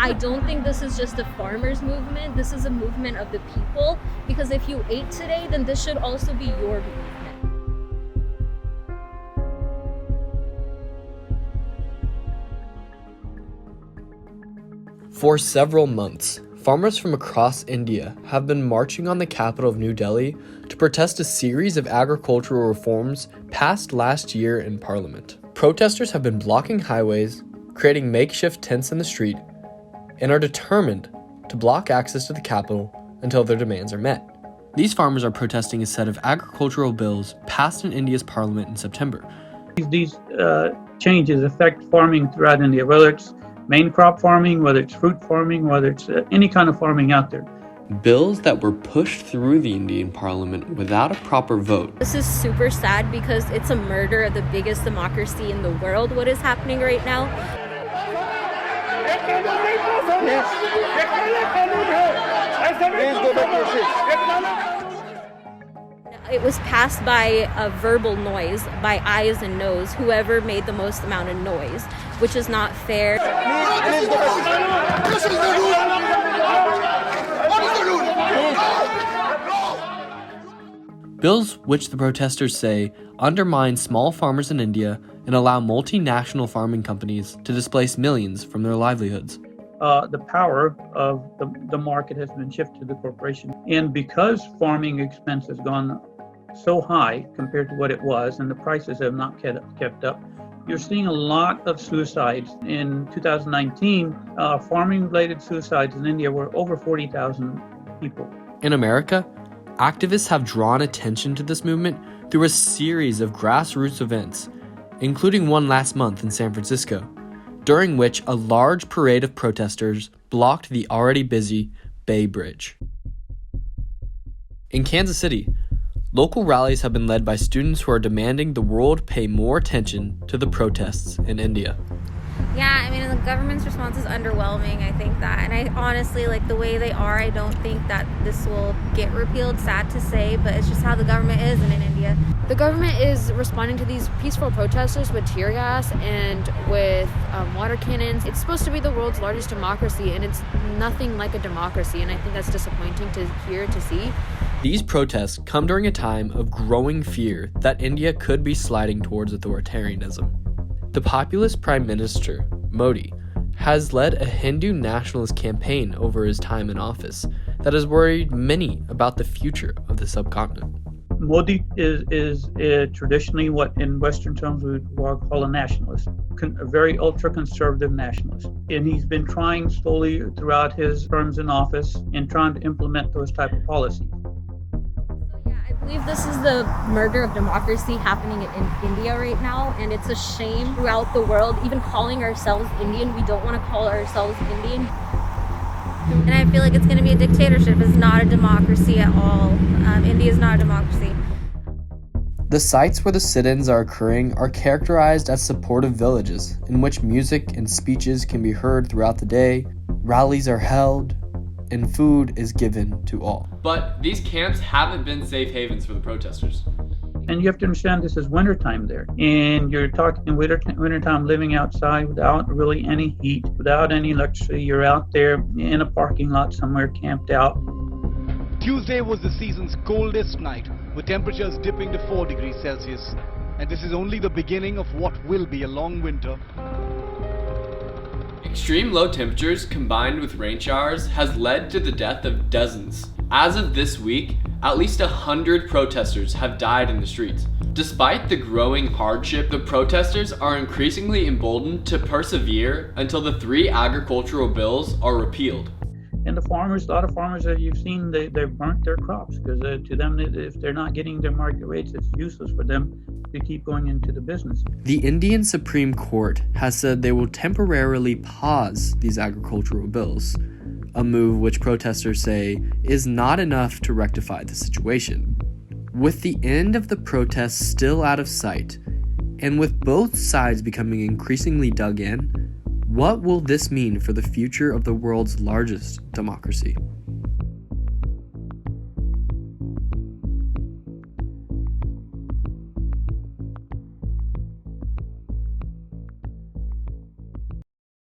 I don't think this is just a farmers movement. This is a movement of the people, because if you ate today, then this should also be your movement. For several months, farmers from across India have been marching on the capital of New Delhi to protest a series of agricultural reforms passed last year in Parliament. Protesters have been blocking highways, creating makeshift tents in the street, and are determined to block access to the capital until their demands are met. These farmers are protesting a set of agricultural bills passed in India's Parliament in September. These changes affect farming throughout India, whether it's main crop farming, whether it's fruit farming, whether it's any kind of farming out there. Bills that were pushed through the Indian Parliament without a proper vote. This is super sad because it's a murder of the biggest democracy in the world, what is happening right now. It was passed by a verbal noise, by ayes and noes, whoever made the most amount of noise, which is not fair. Bills which the protesters say undermine small farmers in India and allow multinational farming companies to displace millions from their livelihoods. The power of the market has been shifted to the corporation. And because farming expense has gone so high compared to what it was, and the prices have not kept up, you're seeing a lot of suicides. In 2019, farming-related suicides in India were over 40,000 people. In America, activists have drawn attention to this movement through a series of grassroots events, including one last month in San Francisco, during which a large parade of protesters blocked the already busy Bay Bridge. In Kansas City, local rallies have been led by students who are demanding the world pay more attention to the protests in India. Yeah, I mean, the government's response is underwhelming, I think that. And I honestly, like the way they are, I don't think that this will get repealed, sad to say, but it's just how the government is in India. The government is responding to these peaceful protesters with tear gas and with water cannons. It's supposed to be the world's largest democracy, and it's nothing like a democracy, and I think that's disappointing to hear, to see. These protests come during a time of growing fear that India could be sliding towards authoritarianism. The populist Prime Minister, Modi, has led a Hindu nationalist campaign over his time in office that has worried many about the future of the subcontinent. Modi is traditionally what in Western terms we would call a nationalist, a very ultra-conservative nationalist. And he's been trying slowly throughout his terms in office and trying to implement those type of policies. I believe this is the murder of democracy happening in India right now, and it's a shame throughout the world. Even calling ourselves Indian, we don't want to call ourselves Indian. And I feel like it's going to be a dictatorship. It's not a democracy at all. India is not a democracy. The sites where the sit-ins are occurring are characterized as supportive villages in which music and speeches can be heard throughout the day, rallies are held, and food is given to all. But these camps haven't been safe havens for the protesters. And you have to understand this is wintertime there. And you're talking wintertime living outside without really any heat, without any electricity. You're out there in a parking lot somewhere camped out. Tuesday was the season's coldest night, with temperatures dipping to 4 degrees Celsius. And this is only the beginning of what will be a long winter. Extreme low temperatures combined with rain showers has led to the death of dozens. As of this week, at least 100 protesters have died in the streets. Despite the growing hardship, the protesters are increasingly emboldened to persevere until the 3 agricultural bills are repealed. And the farmers, a lot of farmers that you've seen, they've burnt their crops because to them, if they're not getting their market rates, it's useless for them to keep going into the business. The Indian Supreme Court has said they will temporarily pause these agricultural bills, a move which protesters say is not enough to rectify the situation. With the end of the protests still out of sight, and with both sides becoming increasingly dug in, what will this mean for the future of the world's largest democracy?